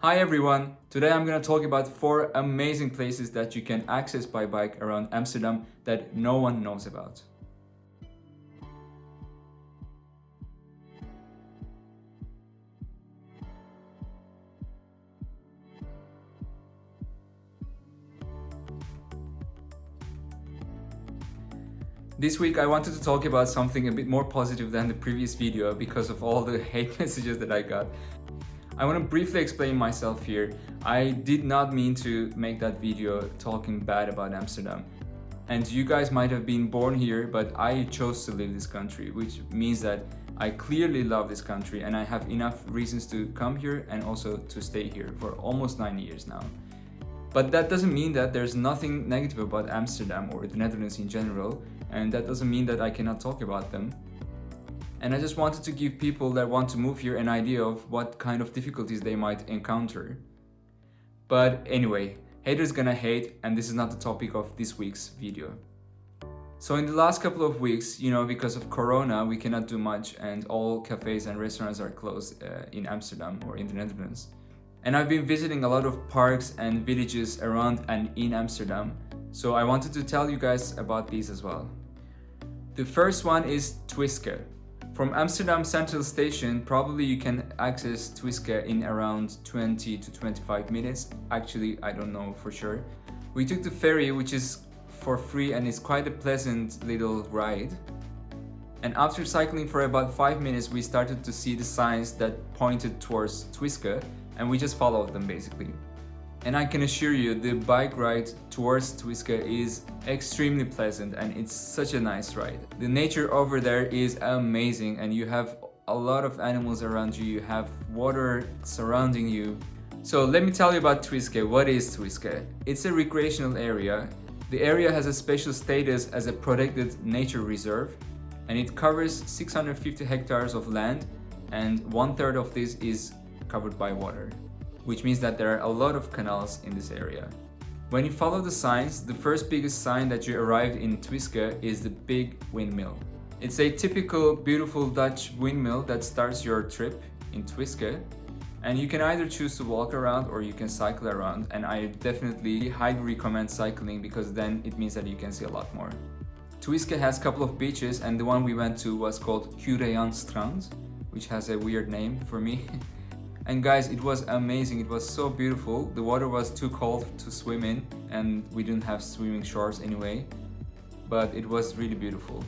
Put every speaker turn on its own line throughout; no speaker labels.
Hi everyone! Today I'm going to talk about 4 amazing places that you can access by bike around Amsterdam that no one knows about. This week I wanted to talk about something a bit more positive than the previous video because of all the hate messages that I got. I want to briefly explain myself here. I did not mean to make that video talking bad about Amsterdam. And you guys might have been born here, but I chose to live this country, which means that I clearly love this country and I have enough reasons to come here and also to stay here for almost 9 years now. But that doesn't mean that there's nothing negative about Amsterdam or the Netherlands in general, and that doesn't mean that I cannot talk about them. And I just wanted to give people that want to move here an idea of what kind of difficulties they might encounter. But anyway, haters gonna hate, and this is not the topic of this week's video. So in the last couple of weeks, because of Corona, we cannot do much and all cafes and restaurants are closed in Amsterdam or in the Netherlands. And I've been visiting a lot of parks and villages around and in Amsterdam, so I wanted to tell you guys about these as well. The first one is Twiske. From Amsterdam Central Station, probably you can access Twiske in around 20 to 25 minutes. Actually, I don't know for sure. We took the ferry, which is for free and it's quite a pleasant little ride. And after cycling for about 5 minutes, we started to see the signs that pointed towards Twiske, and we just followed them basically. And I can assure you, the bike ride towards Twiske is extremely pleasant and it's such a nice ride. The nature over there is amazing and you have a lot of animals around you, you have water surrounding you. So let me tell you about Twiske. What is Twiske? It's a recreational area. The area has a special status as a protected nature reserve and it covers 650 hectares of land and 1/3 of this is covered by water, which means that there are a lot of canals in this area. When you follow the signs, the first biggest sign that you arrive in Twiske is the big windmill. It's a typical beautiful Dutch windmill that starts your trip in Twiske, and you can either choose to walk around or you can cycle around, and I definitely highly recommend cycling because then it means that you can see a lot more. Twiske has a couple of beaches and the one we went to was called Strand, which has a weird name for me. And guys, it was amazing, it was so beautiful. The water was too cold to swim in and we didn't have swimming shorts anyway, but it was really beautiful.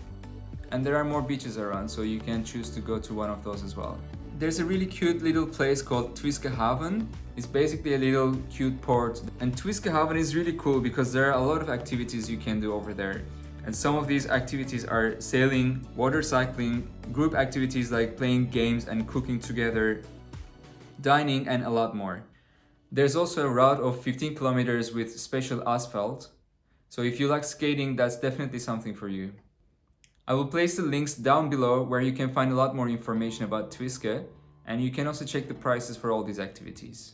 And there are more beaches around, so you can choose to go to one of those as well. There's a really cute little place called Twiske Haven. It's basically a little cute port. And Twiske Haven is really cool because there are a lot of activities you can do over there. And some of these activities are sailing, water cycling, group activities like playing games and cooking together, dining, and a lot more. There's also a route of 15 kilometers with special asphalt, so if you like skating, that's definitely something for you. I will place the links down below where you can find a lot more information about Twiske, and you can also check the prices for all these activities.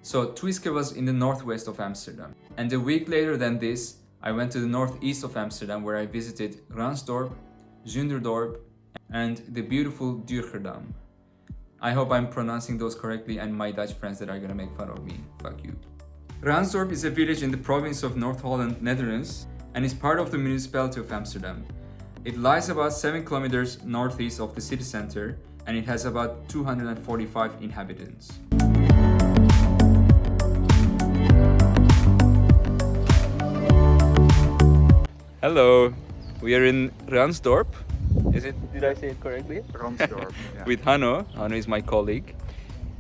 So Twiske was in the northwest of Amsterdam, and a week later than this, I went to the northeast of Amsterdam where I visited Ransdorp, Zunderdorp, and the beautiful Durgerdom. I hope I'm pronouncing those correctly, and my Dutch friends that are gonna make fun of me, fuck you. Ransdorp is a village in the province of North Holland, Netherlands, and is part of the municipality of Amsterdam. It lies about 7 kilometers northeast of the city center, and it has about 245 inhabitants. Hello, we are in Ransdorp. Did I say it correctly?
Ransdorp, yeah.
With Hanno. Hanno is my colleague,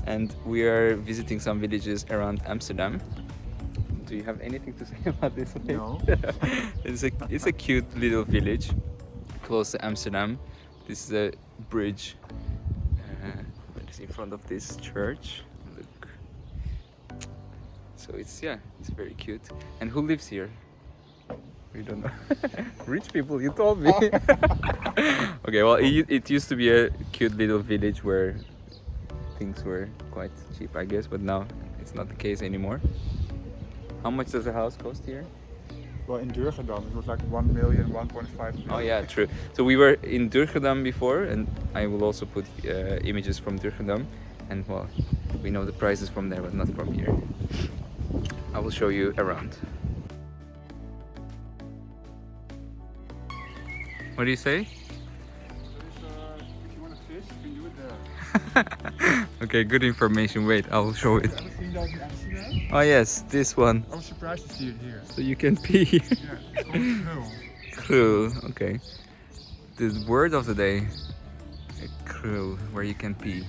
and we are visiting some villages around Amsterdam. Do you have anything to say about this place?
No.
It's a cute little village close to Amsterdam. This is a bridge that is in front of this church. Look. So it's very cute. And who lives here? We don't know. Rich people, you told me. Okay, well, it used to be a cute little village where things were quite cheap, I guess, but now it's not the case anymore. How much does a house cost here?
Well, in Durgerdom, it was like 1 million, 1.5 million.
Oh yeah, true. So we were in Durgerdom before, and I will also put images from Durgerdom. And well, We know the prices from there, but not from here. I will show you around. What do you say?
If you want to fish, you can do it there.
Okay, good information. Wait, I will show it.
Have you ever seen that in Amsterdam?
Oh yes, this one.
I was surprised to see it here.
So you can pee.
Yeah, it's called Krul.
Krul, okay. The word of the day. A krul, where you can pee.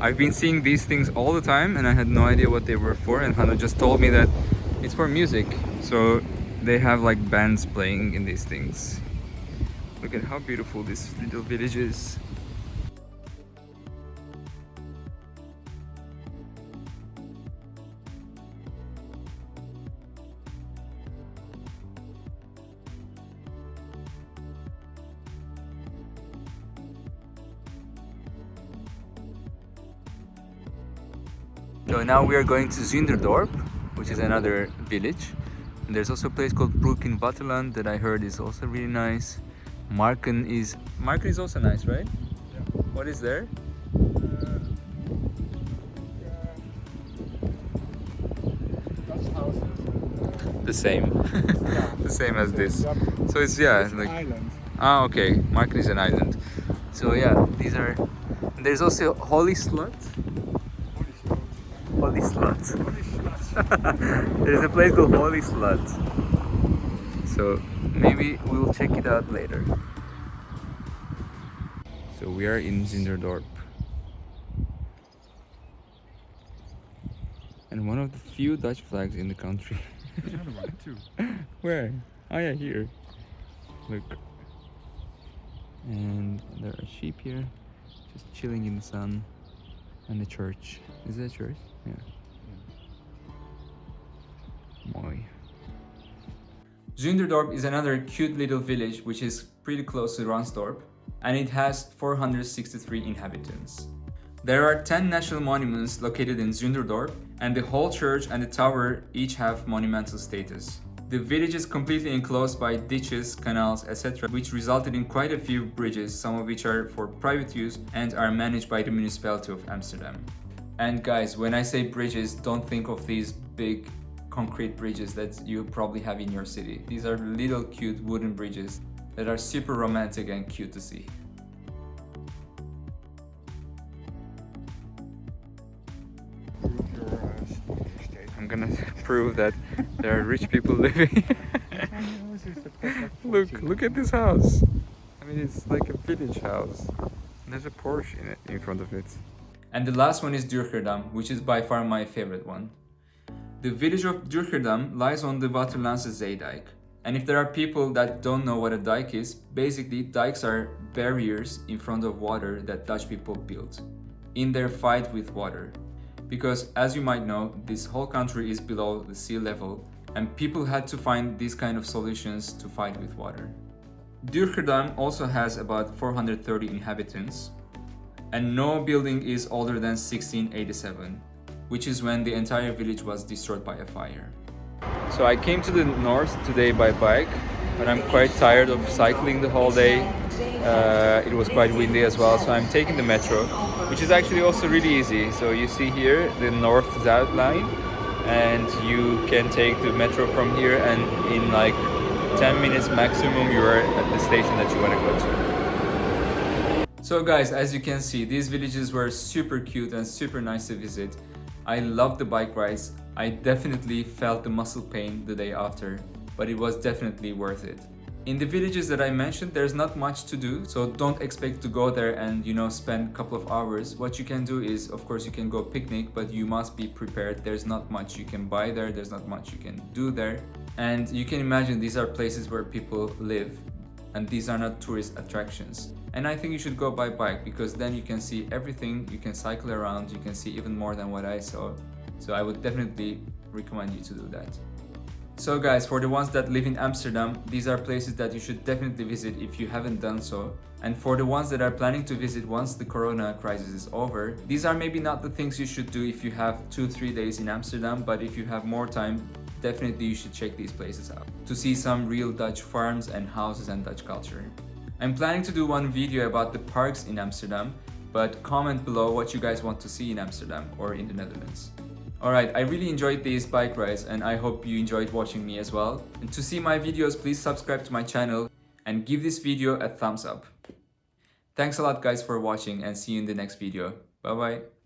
I've been seeing these things all the time and I had no idea what they were for, and Hannah just told me that it's for music. So they have like bands playing in these things. Look at how beautiful this little village is. So now we are going to Zunderdorp, which is another village. And there's also a place called Broek in Waterland that I heard is also really nice. Marken is also nice, right?
Yeah.
What is there?
Dutch houses.
The same.
Yeah.
The same as this.
Yeah,
So it's, yeah,
it's an
like,
island.
ah, okay. Marken is an island. So yeah, these are. There's also Holy Slut. Holy Slut. There's a place called Holy Slut. So maybe we'll check it out later. So we are in Zunderdorp. And one of the few Dutch flags in the country.
There's another one too.
Where? Oh yeah, here. Look. And there are sheep here, just chilling in the sun. And a church. Is it a church? Yeah. Mooi. Zunderdorp is another cute little village which is pretty close to Ransdorp, and it has 463 inhabitants. There are 10 national monuments located in Zunderdorp, and the whole church and the tower each have monumental status. The village is completely enclosed by ditches, canals, etc., which resulted in quite a few bridges, some of which are for private use and are managed by the municipality of Amsterdam. And guys, when I say bridges, don't think of these big concrete bridges that you probably have in your city. These are little cute wooden bridges that are super romantic and cute to see. I'm gonna prove that there are rich people living. Look at this house. I mean, it's like a village house. There's a Porsche in front of it. And the last one is Durgerdom, which is by far my favorite one. The village of Durgerdom lies on the Waterlandse Zeedijk. And if there are people that don't know what a dike is, basically dikes are barriers in front of water that Dutch people built in their fight with water. Because as you might know, this whole country is below the sea level, and people had to find these kind of solutions to fight with water. Durgerdom also has about 430 inhabitants, and no building is older than 1687, which is when the entire village was destroyed by a fire. So I came to the north today by bike, but I'm quite tired of cycling the whole day. It was quite windy as well, so I'm taking the metro, which is actually also really easy. So you see here the North-Zuid line, and you can take the metro from here, and in like 10 minutes maximum you are at the station that you want to go to. So guys, as you can see, these villages were super cute and super nice to visit. I loved the bike rides. I definitely felt the muscle pain the day after, but it was definitely worth it. In the villages that I mentioned, there's not much to do, so don't expect to go there and, spend a couple of hours. What you can do is, of course, you can go picnic, but you must be prepared. There's not much you can buy there, there's not much you can do there. And you can imagine these are places where people live, and these are not tourist attractions. And I think you should go by bike, because then you can see everything, you can cycle around, you can see even more than what I saw. So I would definitely recommend you to do that. So guys, for the ones that live in Amsterdam, these are places that you should definitely visit if you haven't done so. And for the ones that are planning to visit once the corona crisis is over, these are maybe not the things you should do if you have 2-3 days in Amsterdam, but if you have more time, definitely you should check these places out to see some real Dutch farms and houses and Dutch culture. I'm planning to do one video about the parks in Amsterdam, but comment below what you guys want to see in Amsterdam or in the Netherlands. Alright, I really enjoyed these bike rides and I hope you enjoyed watching me as well. And to see my videos, please subscribe to my channel and give this video a thumbs up. Thanks a lot guys for watching and see you in the next video. Bye bye.